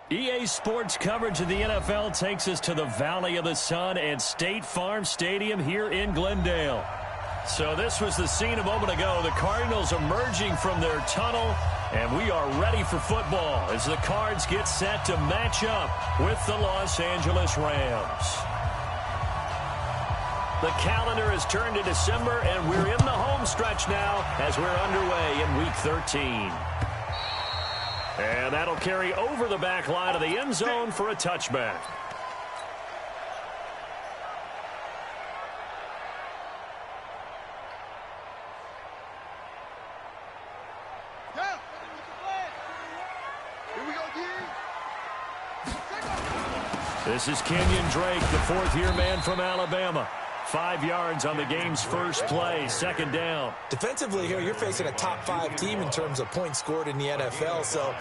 EA Sports coverage of the NFL takes us to the Valley of the Sun and State Farm Stadium here in Glendale. So this was the scene a moment ago. The Cardinals emerging from their tunnel, and we are ready for football as the Cards get set to match up with the Los Angeles Rams. The calendar has turned to December, and we're in the home stretch now as we're underway in Week 13. And that'll carry over the back line of the end zone for a touchback. This is Kenyon Drake, the fourth-year man from Alabama. 5 yards on the game's first play, second down. Defensively here, you're facing a top-5 team in terms of points scored in the NFL. So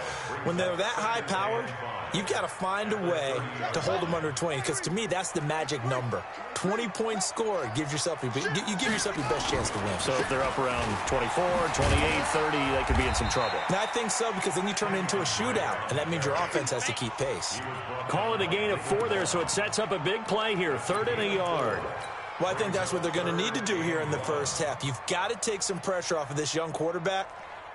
when they're that high-powered, you've got to find a way to hold them under 20. Because to me, that's the magic number. 20 points scored gives yourself you give yourself your best chance to win. So if they're up around 24, 28, 30, they could be in some trouble. And I think so, because then you turn it into a shootout, and that means your offense has to keep pace. Call it a gain of 4 there, so it sets up a big play here, 3rd and a yard. Well, I think that's what they're going to need to do here in the first half. You've got to take some pressure off of this young quarterback,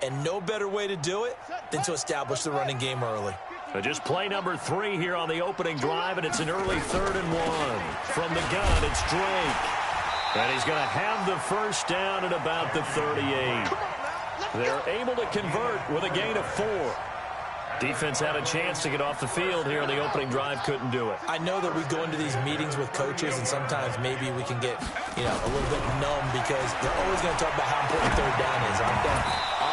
and no better way to do it than to establish the running game early. So just play number 3 here on the opening drive, and it's an early 3rd and 1. From the gun, it's Drake. And he's going to have the first down at about the 38. They're able to convert with a gain of 4. Defense had a chance to get off the field here on the opening drive, couldn't do it. I know that we go into these meetings with coaches, and sometimes maybe we can get, a little bit numb because they're always going to talk about how important 3rd down is, aren't they?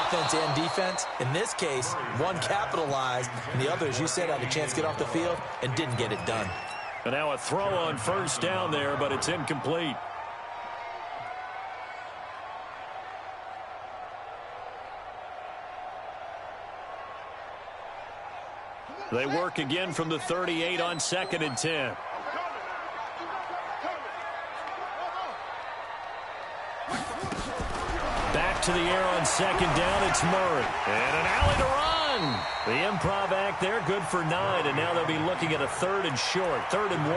Offense and defense. In this case, one capitalized, and the other, as you said, had a chance to get off the field and didn't get it done. And now a throw on first down there, but it's incomplete. They work again from the 38 on 2nd and 10. Back to the air on 2nd down, it's Murray. And an alley to run. The improv act there, good for 9, and now they'll be looking at a 3rd and short, 3rd and 1.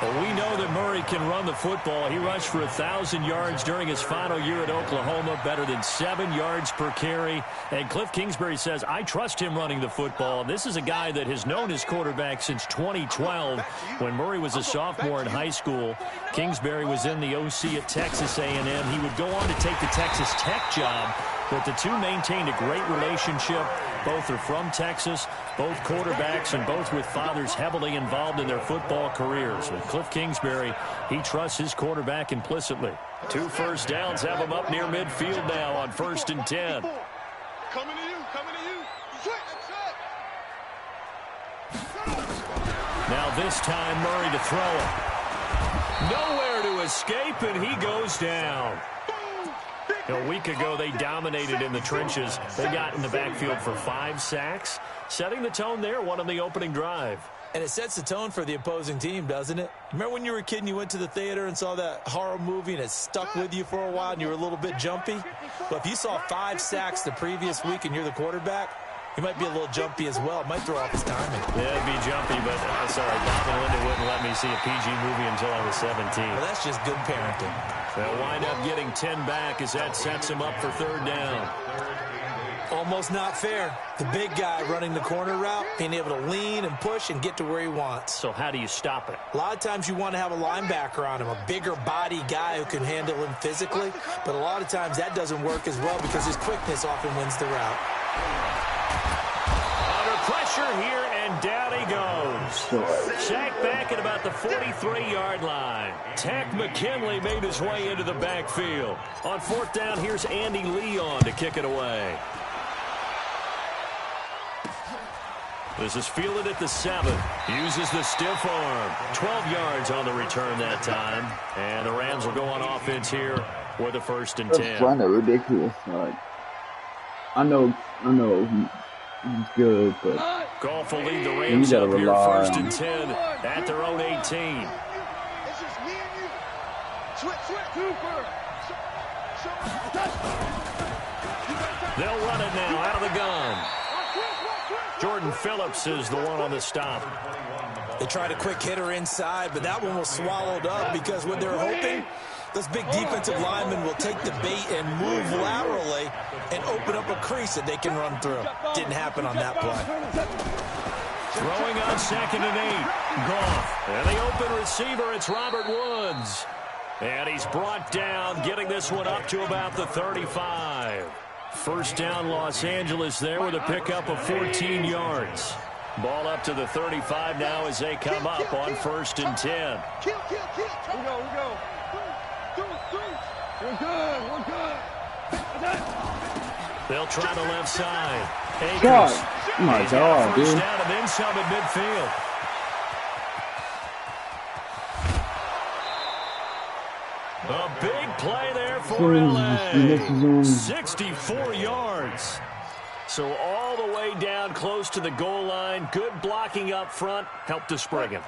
Well, we know that Murray can run the football. He rushed for 1,000 yards during his final year at Oklahoma, better than 7 yards per carry. And Cliff Kingsbury says, I trust him running the football. This is a guy that has known his quarterback since 2012 when Murray was a sophomore in high school. Kingsbury was in the OC at Texas A&M. He would go on to take the Texas Tech job, but the two maintained a great relationship. Both are from Texas, both quarterbacks, and both with fathers heavily involved in their football careers. With Cliff Kingsbury, he trusts his quarterback implicitly. 2 first downs have him up near midfield now on 1st and 10. Coming to you, coming to you. Now this time Murray to throw it. Nowhere to escape, and he goes down. A week ago, they dominated in the trenches. They got in the backfield for 5 sacks, setting the tone there, one on the opening drive. And it sets the tone for the opposing team, doesn't it? Remember when you were a kid and you went to the theater and saw that horror movie and it stuck with you for a while and you were a little bit jumpy? Well, if you saw 5 sacks the previous week and you're the quarterback, he might be a little jumpy as well. It might throw off his timing. Yeah, it'd be jumpy, but sorry, Bob and Linda wouldn't let me see a PG movie until I was 17. Well, that's just good parenting. They'll wind up getting 10 back as that sets him up for 3rd down. Almost not fair. The big guy running the corner route, being able to lean and push and get to where he wants. So how do you stop it? A lot of times you want to have a linebacker on him, a bigger body guy who can handle him physically, but a lot of times that doesn't work as well because his quickness often wins the route. Pressure here, and down he goes. Sacked back at about the 43-yard line. Tack McKinley made his way into the backfield. On 4th down, here's Andy Leon to kick it away. This is fielded at the 7. Uses the stiff arm. 12 yards on the return that time. And the Rams will go on offense here with a 1st and 10. That's kind of ridiculous. I know he's good, but Goff will lead the Rams up here 1st and 10 at their own 18. It's just me and you. Switch. They'll run it now out of the gun. Jordan Phillips is the one on the stop. They tried a quick hitter inside, but that one was swallowed up because what they're hoping, those big defensive linemen will take the bait and move laterally and open up a crease that they can run through. Didn't happen on that play. Throwing on 2nd and 8. Goff. And the open receiver, it's Robert Woods. And he's brought down, getting this one up to about the 35. First down, Los Angeles there with a pickup of 14 yards. Ball up to the 35 now as they come up on 1st and 10. We go. We're good. They'll try the left side. God. Akers. Oh my He's got God, first dude. down and then some at midfield. A big play there for LA. 64 yards. So all the way down close to the goal line. Good blocking up front. Helped to spring him.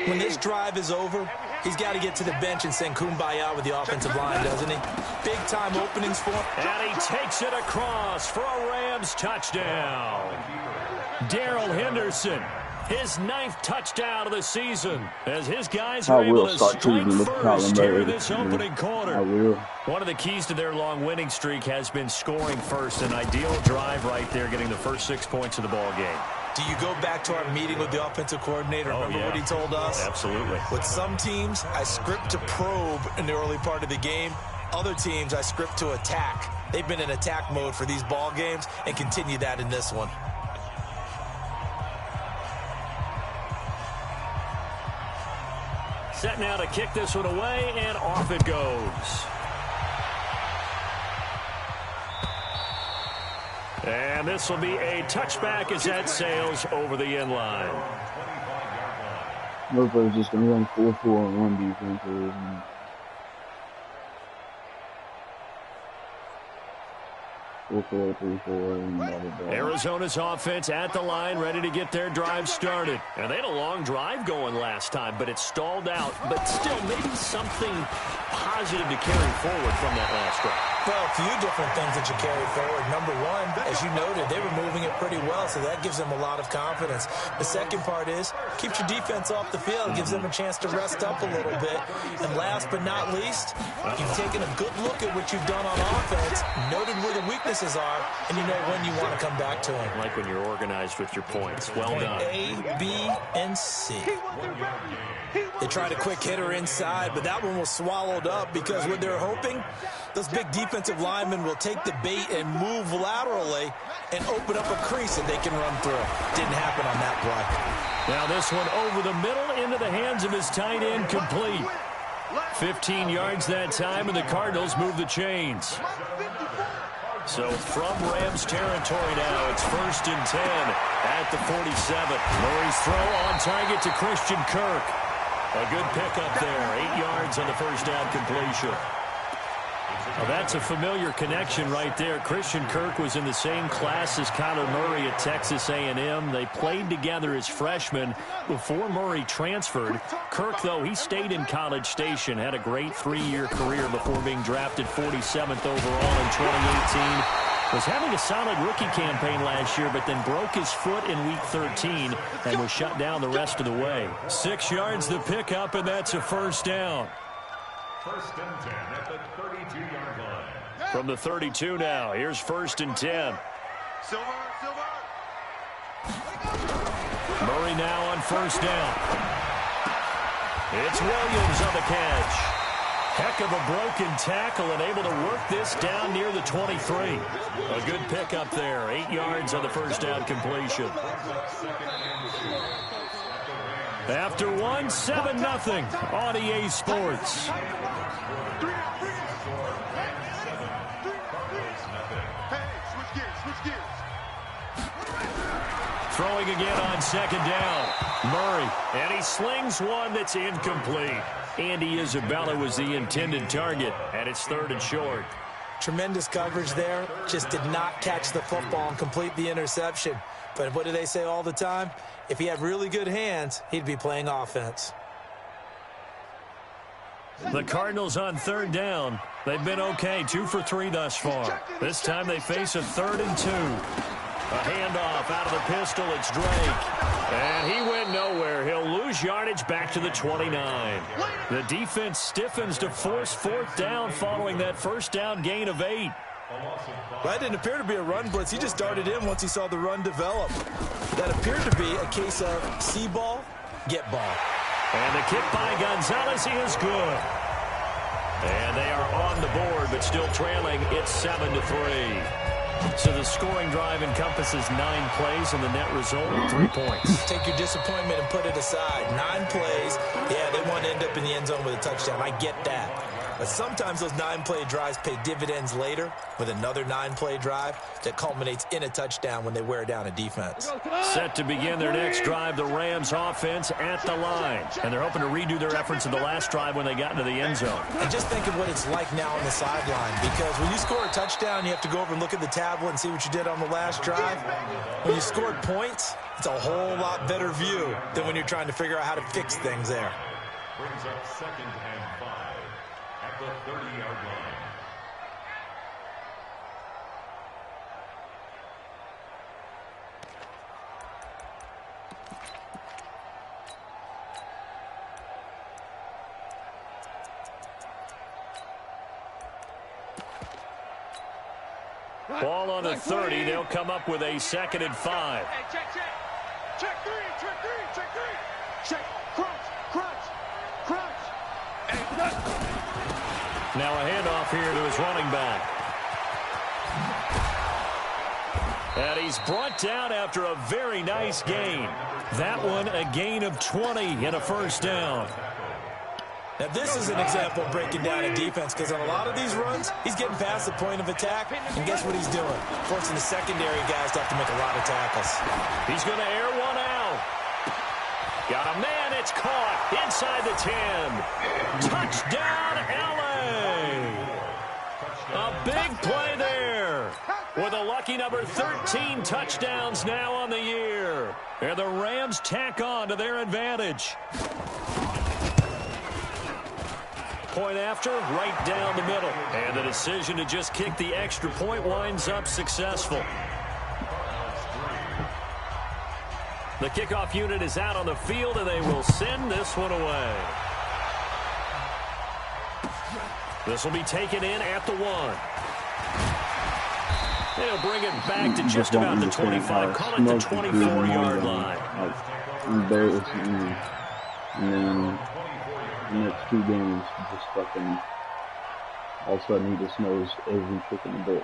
When this drive is over, he's got to get to the bench and sing Kumbaya with the offensive line, doesn't he? Big-time openings for him. And he takes it across for a Rams touchdown. Darrell Henderson, his 9th touchdown of the season, as his guys are able to strike first here in this opening quarter. One of the keys to their long winning streak has been scoring first. An ideal drive right there, getting the first 6 points of the ball game. Do you go back to our meeting with the offensive coordinator? Remember what he told us? Absolutely. With some teams, I script to probe in the early part of the game. Other teams, I script to attack. They've been in attack mode for these ball games and continue that in this one. Set now to kick this one away, and off it goes. And this will be a touchback as that sails over the end line. Motherfucker's just going to run 4-4 on one defense. Arizona's offense at the line, ready to get their drive started. And they had a long drive going last time, but it stalled out. But still, maybe something positive to carry forward from that last drive. Well, a few different things that you carry forward. Number one, as you noted, they were moving it pretty well, so that gives them a lot of confidence. The second part is, keeps your defense off the field, gives them a chance to rest up a little bit. And last but not least, you've taken a good look at what you've done on offense, noted where the weaknesses are, and you know when you want to come back to them. Like when you're organized with your points. Well done. A, B, and C. They tried a quick hitter inside, but that one was swallowed up because what they're hoping, those big defensive linemen will take the bait and move laterally and open up a crease that they can run through. Didn't happen on that play. Now this one over the middle into the hands of his tight end, complete. 15 yards that time, and the Cardinals move the chains. So from Rams territory now, it's 1st and 10 at the 47. Murray's throw on target to Christian Kirk. A good pickup there, 8 yards on the first down completion. Well, that's a familiar connection right there. Christian Kirk was in the same class as Kyler Murray at Texas A&M. They played together as freshmen before Murray transferred. Kirk, though, he stayed in College Station, had a great 3-year career before being drafted 47th overall in 2018. Was having a solid rookie campaign last year, but then broke his foot in Week 13 and was shut down the rest of the way. 6 yards the pickup, and that's a first down. 1st and 10 at the 32-yard line. From the 32 now, here's 1st and 10. Silver. Murray now on 1st down. It's Williams on the catch. Heck of a broken tackle and able to work this down near the 23. A good pickup there. 8 yards on the first down completion. After one, 7-0 on EA Sports. Switch gears. Throwing again on 2nd down. Murray, and he slings one that's incomplete. Andy Isabella was the intended target, and it's 3rd and short. Tremendous coverage there. Just did not catch the football and complete the interception. But what do they say all the time? If he had really good hands, he'd be playing offense. The Cardinals on 3rd down. They've been okay, 2 for 3 thus far. This time they face a 3rd and 2. A handoff out of the pistol. It's Drake. And he went nowhere. He'll lose yardage back to the 29. The defense stiffens to force fourth down following that first down gain of 8. That didn't appear to be a run blitz. He just darted in once he saw the run develop. That appeared to be a case of see ball, get ball. And the kick by Gonzalez is good. And they are on the board, but still trailing. It's 7-3. So the scoring drive encompasses 9 plays, and the net result, 3 points. Take your disappointment and put it aside. 9 plays. Yeah, they want to end up in the end zone with a touchdown. I get that. But sometimes those 9-play drives pay dividends later with another 9-play drive that culminates in a touchdown when they wear down a defense. Set to begin their next drive, the Rams offense at the line. And they're hoping to redo their efforts in the last drive when they got into the end zone. And just think of what it's like now on the sideline, because when you score a touchdown, you have to go over and look at the tablet and see what you did on the last drive. When you scored points, it's a whole lot better view than when you're trying to figure out how to fix things there. Brings up 2nd and 5 at the 30-yard line. Ball on the 30. They'll come up with a 2nd and 5. Hey, check. Check 3, check 3, check 3. Check, crunch. Now a handoff here to his running back. And he's brought down after a very nice gain. That one a gain of 20 and a first down. Now, this is an example of breaking down a defense, because on a lot of these runs, he's getting past the point of attack, and guess what he's doing? Forcing the secondary guys to have to make a lot of tackles. He's going to air one out. Got a man. It's caught inside the 10. Touchdown, L.A. A big play there. With a lucky number 13 touchdowns now on the year. And the Rams tack on to their advantage. Point after, right down the middle. And the decision to just kick the extra point winds up successful. The kickoff unit is out on the field, and they will send this one away. This will be taken in at the 1. They'll bring it back to just about the 25. Call it the 24-yard line. And then the next 2 games, just fucking all of a sudden he just knows every trick in the book.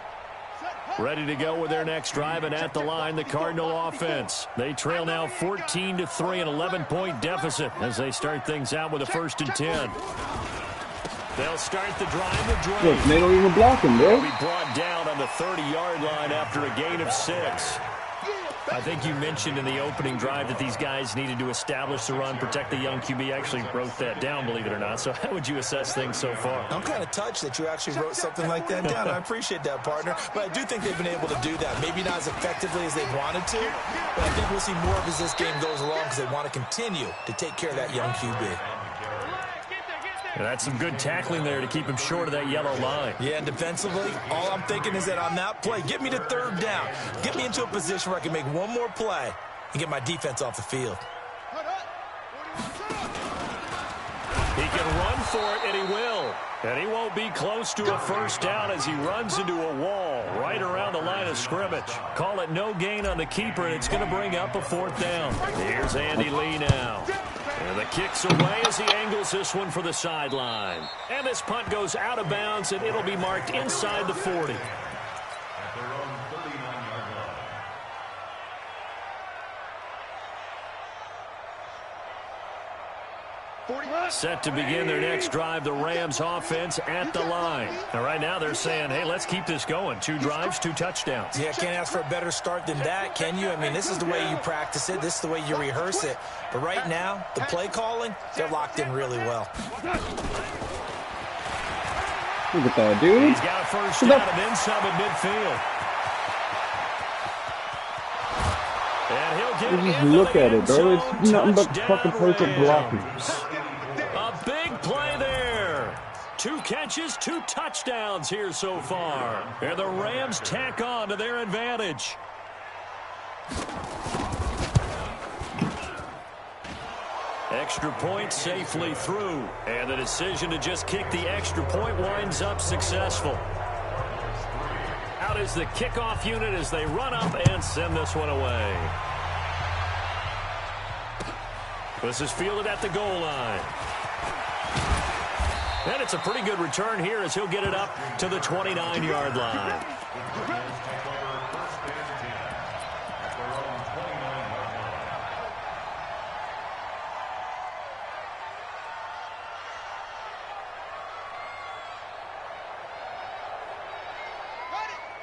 Ready to go with their next drive, and at the line, the Cardinal offense. They trail now 14-3, an 11-point deficit as they start things out with a 1st and 10. They'll start the drive with Drake. Look, they don't even block him, bro. He'll be brought down on the 30-yard line after a gain of 6. I think you mentioned in the opening drive that these guys needed to establish the run, protect the young QB. Actually wrote that down, believe it or not. So how would you assess things so far? I'm kind of touched that you actually wrote something like that down. I appreciate that, partner. But I do think they've been able to do that. Maybe not as effectively as they wanted to, but I think we'll see more of as this game goes along, because they want to continue to take care of that young QB. And that's some good tackling there to keep him short of that yellow line. Yeah, and defensively, all I'm thinking is that on that play, get me to 3rd down. Get me into a position where I can make one more play and get my defense off the field. He can run for it, and he will. And he won't be close to a first down as he runs into a wall right around the line of scrimmage. Call it no gain on the keeper, and it's going to bring up a 4th down. Here's Andy Lee now. And the kick's away as he angles this one for the sideline. And this punt goes out of bounds, and it'll be marked inside the 40. Set to begin their next drive, the Rams offense at the line. And right now they're saying, hey, let's keep this going. 2 drives, 2 touchdowns. Yeah, can't ask for a better start than that, can you? I mean, this is the way you practice it. This is the way you rehearse it. But right now, the play calling, they're locked in really well. Look at that, dude. He's got a first down and then some at midfield. And he'll get just look at it, bro. It's nothing but fucking perfect blocking. A big play there. 2 catches, 2 touchdowns here so far. And the Rams tack on to their advantage. Extra point safely through. And the decision to just kick the extra point winds up successful. Out is the kickoff unit as they run up and send this one away. This is fielded at the goal line. And it's a pretty good return here as he'll get it up to the 29-yard line.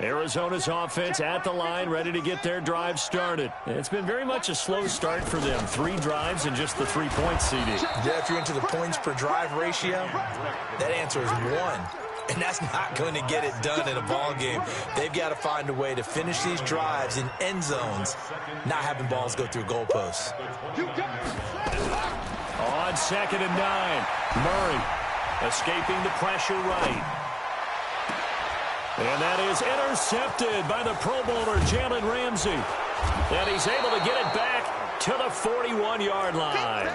Arizona's offense at the line, ready to get their drive started. It's been very much a slow start for them. 3 drives and just the 3-point seeding. Yeah, if you're into the points per drive ratio, that answer is 1. And that's not going to get it done in a ball game. They've got to find a way to finish these drives in end zones, not having balls go through goalposts. On 2nd and 9, Murray escaping the pressure right. And that is intercepted by the Pro Bowler, Jalen Ramsey. And he's able to get it back to the 41-yard line.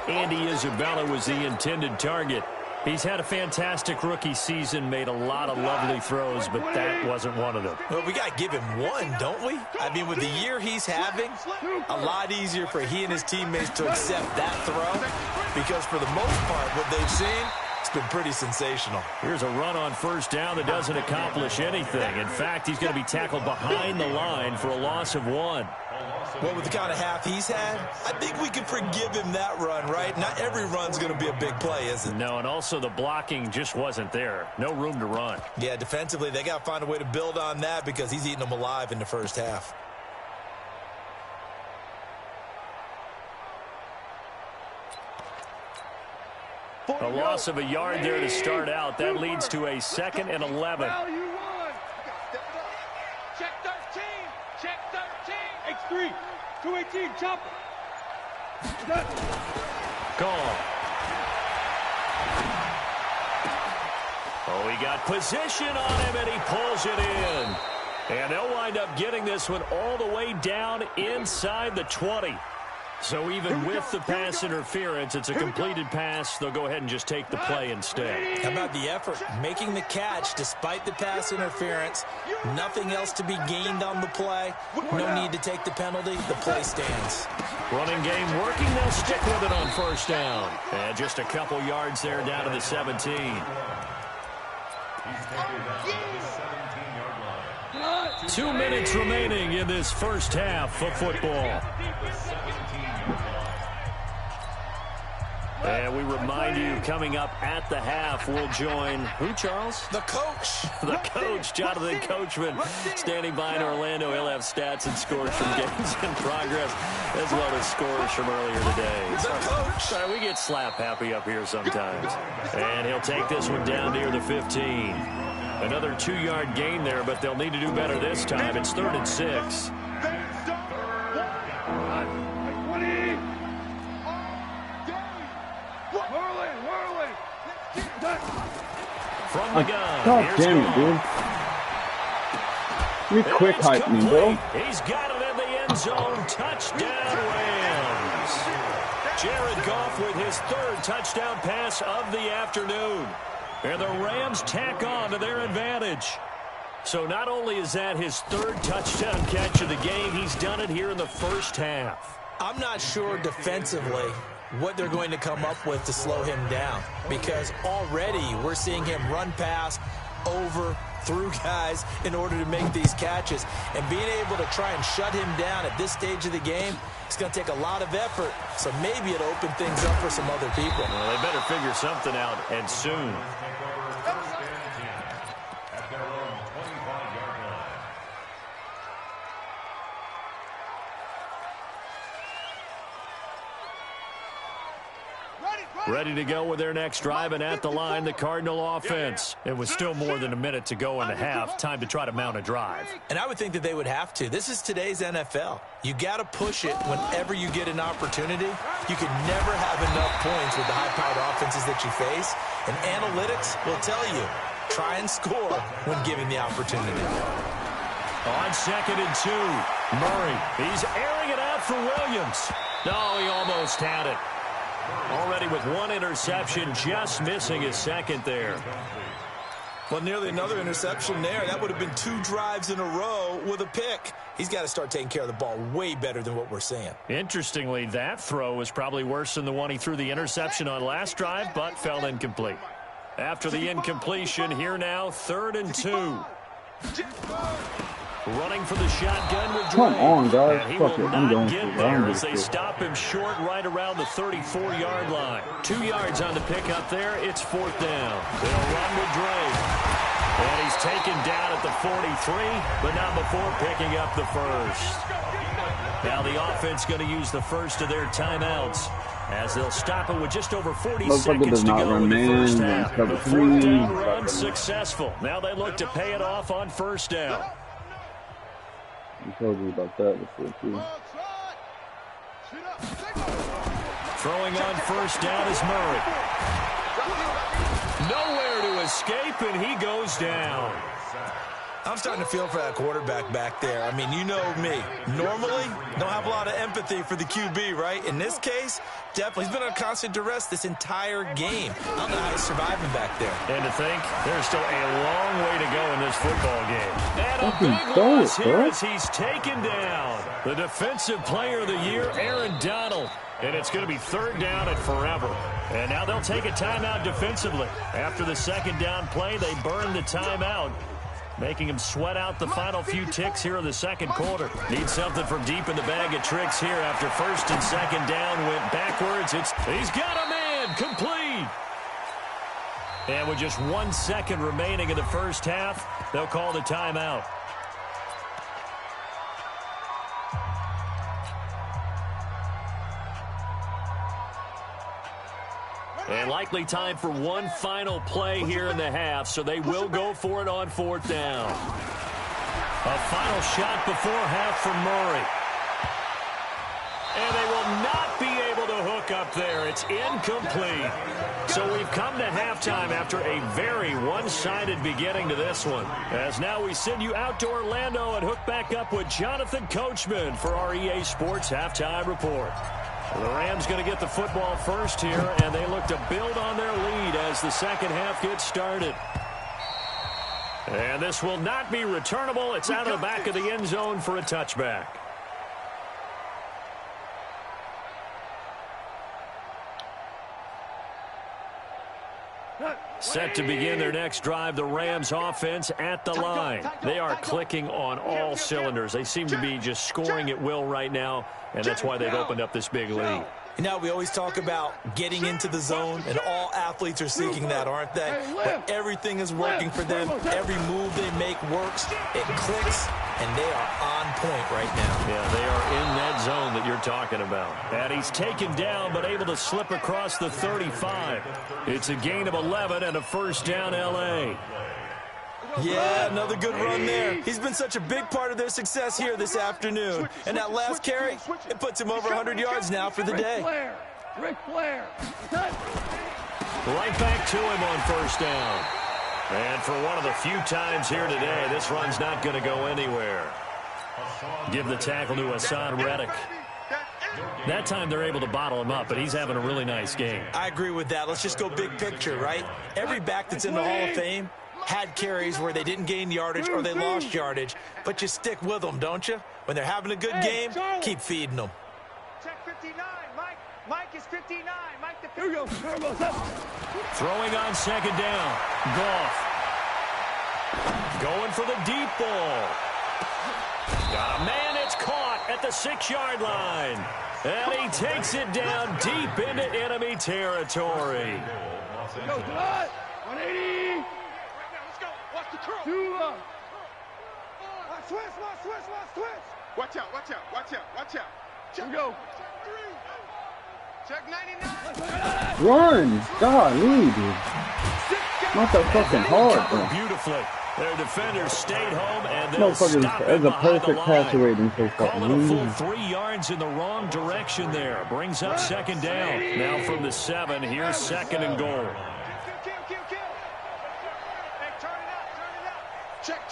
Andy Isabella was the intended target. He's had a fantastic rookie season, made a lot of lovely throws, but that wasn't one of them. Well, we got to give him one, don't we? I mean, with the year he's having, a lot easier for he and his teammates to accept that throw, because for the most part, what they've seen, it's been pretty sensational. Here's a run on first down that doesn't accomplish anything. In fact, he's going to be tackled behind the line for a loss of 1. Well, with the kind of half he's had, I think we can forgive him that run, right? Not every run's going to be a big play, is it? No, and also the blocking just wasn't there. No room to run. Yeah, defensively, they got to find a way to build on that because he's eating them alive in the first half. A loss of a yard there to start out. That leads to a 2nd and 11. Check 13. Check 13. X3. 218. Chop. Call. Oh, he got position on him, and he pulls it in. And they'll wind up getting this one all the way down inside the 20. So even with the pass interference, it's a completed pass. They'll go ahead and just take the play instead. How about the effort? Making the catch despite the pass interference. Nothing else to be gained on the play. No need to take the penalty. The play stands. Running game working. They'll stick with it on first down. And just a couple yards there down to the 17. He's taken down at the 17-yard line. 2 minutes remaining in this first half of football. And we remind you, coming up at the half, we'll join who, Charles? The coach. The coach, Jonathan Coachman, standing by in Orlando. He'll have stats and scores from games in progress, as well as scores from earlier today. The coach. Sorry, we get slap happy up here sometimes. And he'll take this one down near the 15. Another 2-yard gain there, but they'll need to do better this time. It's 3rd and 6. From the gun. God damn it, dude. You quick hype me, bro. He's got it in the end zone. Touchdown, Rams. Jared Goff with his 3rd touchdown pass of the afternoon. And the Rams tack on to their advantage. So not only is that his 3rd touchdown catch of the game, he's done it here in the first half. I'm not sure defensively what they're going to come up with to slow him down, because already we're seeing him run past, over, through guys in order to make these catches. And being able to try and shut him down at this stage of the game, it's going to take a lot of effort. So maybe it'll open things up for some other people. Well, they better figure something out, and soon. At their own 25-yard line. Ready to go with their next drive, and at the line, the Cardinal offense. It was still more than a minute to go in the half. Time to try to mount a drive. And I would think that they would have to. This is today's NFL. You got to push it whenever you get an opportunity. You can never have enough points with the high-powered offenses that you face. And analytics will tell you, try and score when given the opportunity. On 2nd and 2, Murray, he's airing it out for Williams. No, he almost had it. Already with one interception, just missing his second there. Well, nearly another interception there. That would have been 2 drives in a row with a pick. He's got to start taking care of the ball way better than what we're seeing. Interestingly, that throw was probably worse than the one he threw the interception on last drive, but fell incomplete. After the incompletion, here now, 3rd and 2. Running for the shotgun with Dre. Come on, guys. And he Fuck will it. I'm not going get for it. there as they stop him short right around the 34-yard line. 2 yards on the pickup there. It's 4th down. They'll run with Dre. And he's taken down at the 43, but not before picking up the first. Now the offense going to use the first of their timeouts as they'll stop it with just over 40 seconds to go in the first half. The 4th down run successful. Now they look to pay it off on 1st down. I told you about that before, too. Throwing on 1st down is Murray. Nowhere to escape, and he goes down. I'm starting to feel for that quarterback back there. I mean, you know me. Normally, don't have a lot of empathy for the QB, right? In this case, definitely. He's been on constant duress this entire game. I don't know how he's surviving back there. And to think, there's still a long way to go in this football game. And a Fucking big throw loss it, here bro. as he's taken down. The defensive player of the year, Aaron Donald. And it's going to be 3rd down and forever. And now they'll take a timeout defensively. After the 2nd down play, they burn the timeout, making him sweat out the final few ticks here in the 2nd quarter. Need something from deep in the bag of tricks here after 1st and 2nd down went backwards. He's got a man, complete. And with just 1 second remaining in the first half, they'll call the timeout. And likely time for one final play here in the half, so they will go for it on 4th down. A final shot before half from Murray. And they will not be able to hook up there. It's incomplete. So we've come to halftime after a very one-sided beginning to this one. As now we send you out to Orlando and hook back up with Jonathan Coachman for our EA Sports Halftime Report. The Rams going to get the football first here, and they look to build on their lead as the 2nd half gets started. And this will not be returnable. It's out of the back of the end zone for a touchback. Set to begin their next drive, the Rams offense at the line. They are clicking on all cylinders. They seem to be just scoring at will right now, and that's why they've opened up this big lead. You know, we always talk about getting into the zone, and all athletes are seeking that, aren't they? But everything is working for them. Every move they make works. It clicks, and they are on point right now. Yeah, they are in that zone that you're talking about. And he's taken down, but able to slip across the 35. It's a gain of 11 and a 1st down L.A. Yeah, another good run there. He's been such a big part of their success here this afternoon. And that last carry, it puts him over 100 yards now for the day. Ric Flair. Right back to him on 1st down. And for one of the few times here today, this run's not going to go anywhere. Give the tackle to Hassan Reddick. That time they're able to bottle him up, but he's having a really nice game. I agree with that. Let's just go big picture, right? Every back that's in the Hall of Fame had carries where they didn't gain yardage or they lost yardage, but you stick with them, don't you? When they're having a good game, keep feeding them. Check 59, Mike. Mike is 59. Mike the 50. Here we go. Throwing on 2nd down. Goff. Going for the deep ball. Got a man, it's caught at the 6-yard line. And he takes it down deep into enemy territory. Go, 180. Watch the curl. Switch. Watch out. Here we go. Check 99. Run! Golly, dude. Not that fucking hard, bro. Beautifully. Their defenders stayed home, and they'll stop Motherfucker, him that's a behind the perfect line. passer rating so far. Calling a full 3 yards in the wrong direction there. Brings up 2nd down. Now from the 7, here's 2nd and goal. Kill. Hey, turn it up. Check.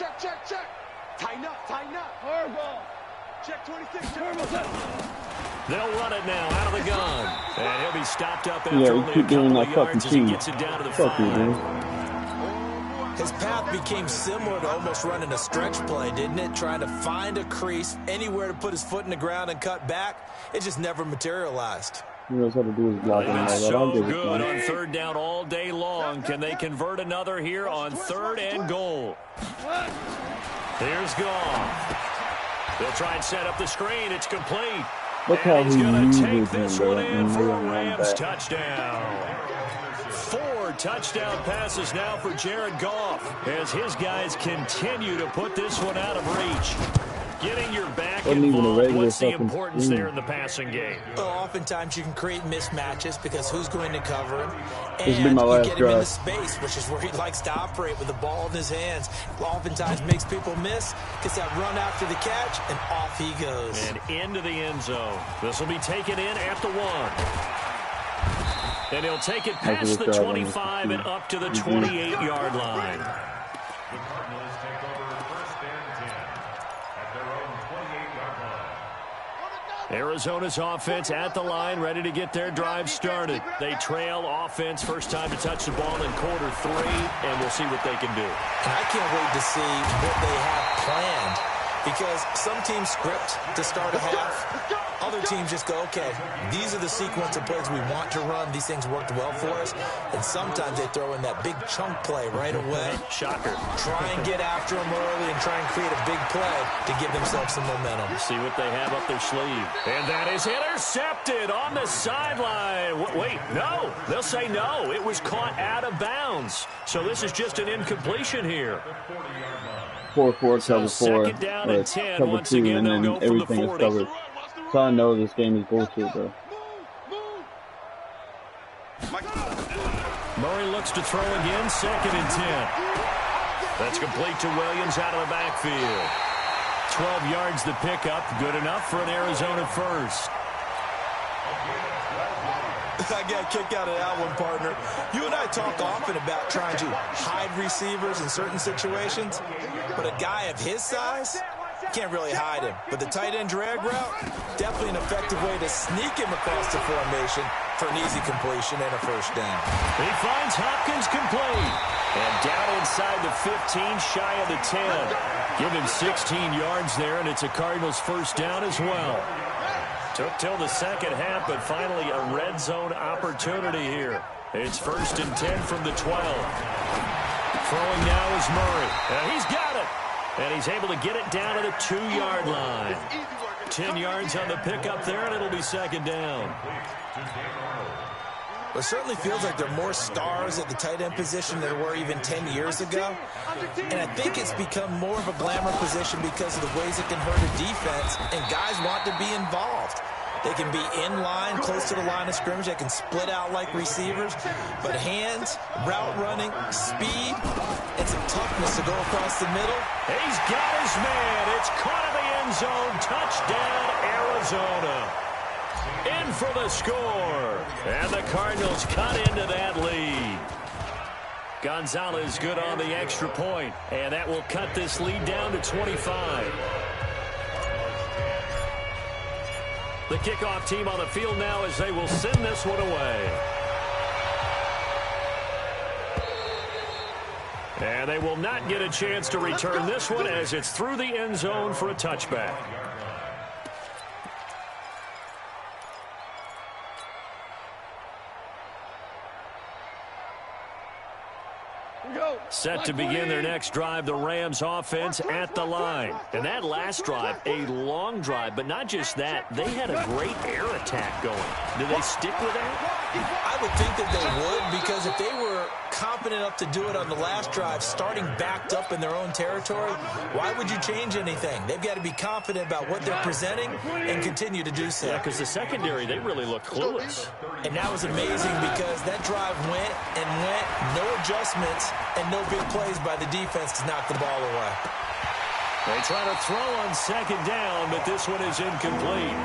Tighten up. Hard ball. Check 26. They'll run it now out of the gun. And he'll be stopped up after Yeah, only keep a doing couple that of fucking yards as he cheese. gets it down to the Fuck you, 5. dude. His path became similar to almost running a stretch play, didn't it? Trying to find a crease, anywhere to put his foot in the ground and cut back. It just never materialized. He knows how to do his blocking and They've all been that. I'll so give it to good him. on third down all day long. Can they convert another here on 3rd and goal? Here's Goff. They'll try and set up the screen. It's complete. Look how And he's he going to take uses him, this bro. one in And for they a don't run Rams back. touchdown. 4 touchdown passes now for Jared Goff as his guys continue to put this one out of reach. Getting your back Wasn't even a involved, regular what's the fucking importance screen. there in the passing game? Well, oftentimes you can create mismatches because who's going to cover him? This will be And my you last get him into drive. space, which is where he likes to operate with the ball in his hands. Oftentimes makes people miss, gets that run after the catch, and off he goes. And into the end zone. This will be taken in at the 1. And he'll take it past the 25 and up to the 28-yard line. The Cardinals take over 1st and 10 at their own 28-yard line. Arizona's offense at the line, ready to get their drive started. They trail offense, first time to touch the ball in quarter 3, and we'll see what they can do. And I can't wait to see what they have planned, because some teams script to start a half. Other teams just go, okay, these are the sequence of plays we want to run. These things worked well for us. And sometimes they throw in that big chunk play right away. Shocker. Try and get after them early and try and create a big play to give themselves some momentum. See what they have up their sleeve. And that is intercepted on the sideline. Wait, no. They'll say no. It was caught out of bounds. So this is just an incompletion here. 4-4, cover 4, second down or and 10. cover Once 2, again, and then they'll go from the everything is 40. covered. So I know this game is bullshit, bro. Murray looks to throw again, 2nd and 10. That's complete to Williams out of the backfield. 12 yards the pickup, good enough for an Arizona first. I got a kick out of that one, partner. You and I talk often about trying to hide receivers in certain situations, but a guy of his size can't really hide him. But the tight end drag route, definitely an effective way to sneak him across the formation for an easy completion and a first down. He finds Hopkins complete. And down inside the 15, shy of the 10. Give him 16 yards there, and it's a Cardinals first down as well. Took till the second half, but finally a red zone opportunity here. It's 1st and 10 from the 12. Throwing now is Murray. And he's got it. And he's able to get it down to the 2-yard line. 10 yards on the pickup there, and it'll be 2nd down. It certainly feels like there are more stars at the tight end position than there were even 10 years ago. And I think it's become more of a glamour position because of the ways it can hurt a defense, and guys want to be involved. They can be in line, close to the line of scrimmage. They can split out like receivers. But hands, route running, speed, and some toughness to go across the middle. He's got his man. It's caught in the end zone. Touchdown, Arizona. In for the score. And the Cardinals cut into that lead. Gonzalez good on the extra point. And that will cut this lead down to 25. The kickoff team on the field now as they will send this one away. And they will not get a chance to return this one as it's through the end zone for a touchback. Set to begin their next drive, the Rams offense at the line. And that last drive, a long drive, but not just that. They had a great air attack going. Do they stick with that? I would think that they would, because if they were confident enough to do it on the last drive, starting backed up in their own territory, why would you change anything? They've got to be confident about what they're presenting and continue to do so. Yeah, because the secondary, they really look clueless. And that was amazing because that drive went and went, no adjustments, and no big plays by the defense to knock the ball away. They try to throw on 2nd down, but this one is incomplete.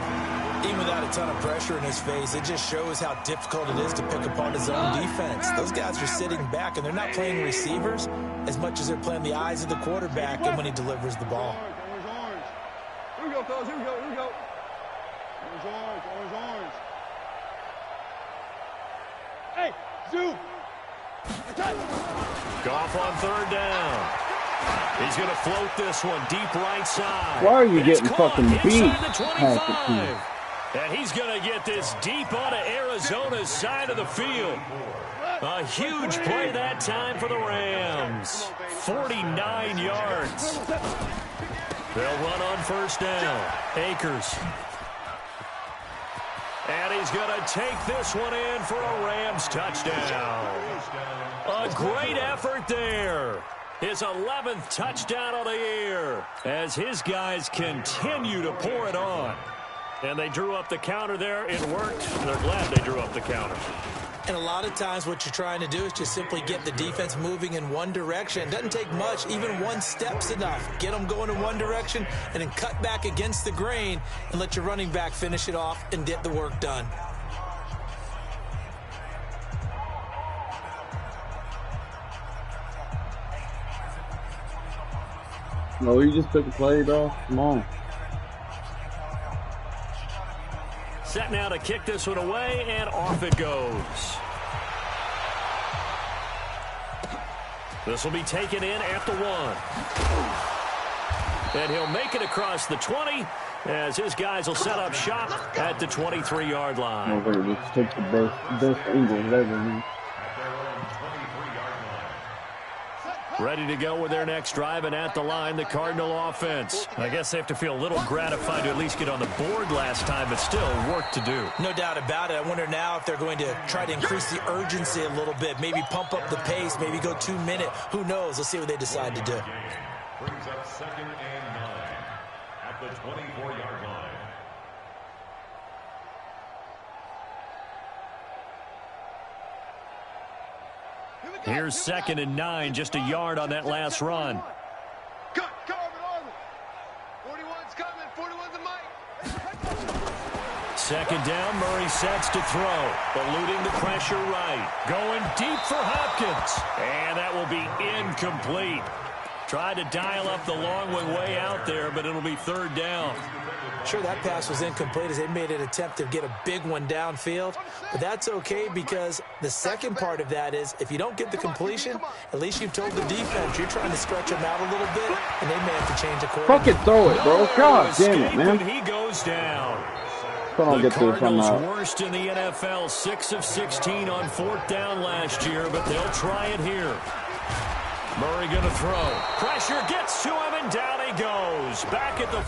Even without a ton of pressure in his face, it just shows how difficult it is to pick apart his own defense. Those guys are sitting back, and they're not playing receivers as much as they're playing the eyes of the quarterback and when he delivers the ball. fellas. Here we go. Here we go. Orange, orange, orange. Hey, zoom. Goff on third down. He's going to float this one deep right side. Why are you It's getting caught fucking beat? inside the 25. And he's going to get this deep onto Arizona's side of the field. A huge play that time for the Rams. 49 yards. They'll run on first down. Akers. And he's going to take this one in for a Rams touchdown. A great effort there. His 11th touchdown of the year as his guys continue to pour it on. And they drew up the counter there. It worked. They're glad they drew up the counter. And a lot of times what you're trying to do is just simply get the defense moving in one direction. It doesn't take much. Even one step's enough. Get them going in one direction and then cut back against the grain and let your running back finish it off and get the work done. No, you just took the play, bro. Come on. Set now to kick this one away, and off it goes. This will be taken in at the 1. And he'll make it across the 20 as his guys will set up shop at the 23-yard line. Just take the best Eagles ever. Ready to go with their next drive, and at the line, the Cardinal offense. I guess they have to feel a little gratified to at least get on the board last time, but still work to do. No doubt about it. I wonder now if they're going to try to increase the urgency a little bit, maybe pump up the pace, maybe go 2 minute. Who knows? Let's see what they decide to do. Brings up 2nd and 9 at the 24-yard line. Here's 2nd and 9, just a yard on that last run. Cut, Arvin. 41's coming. 41's a mic. 2nd down, Murray sets to throw. Eluding the pressure right. Going deep for Hopkins. And that will be incomplete. Tried to dial up the long one way out there, but it'll be 3rd down. Sure, that pass was incomplete as they made an attempt to get a big one downfield. But that's okay because the second part of that is if you don't get the completion, at least you've told the defense you're trying to stretch them out a little bit, and they may have to change a quarter. Fucking throw it, bro. God damn it, man. He goes down. The Cardinals worst in the NFL, 6 of 16 on 4th down last year, but they'll try it here. Murray going to throw. Pressure gets to him, and down he goes. Back at the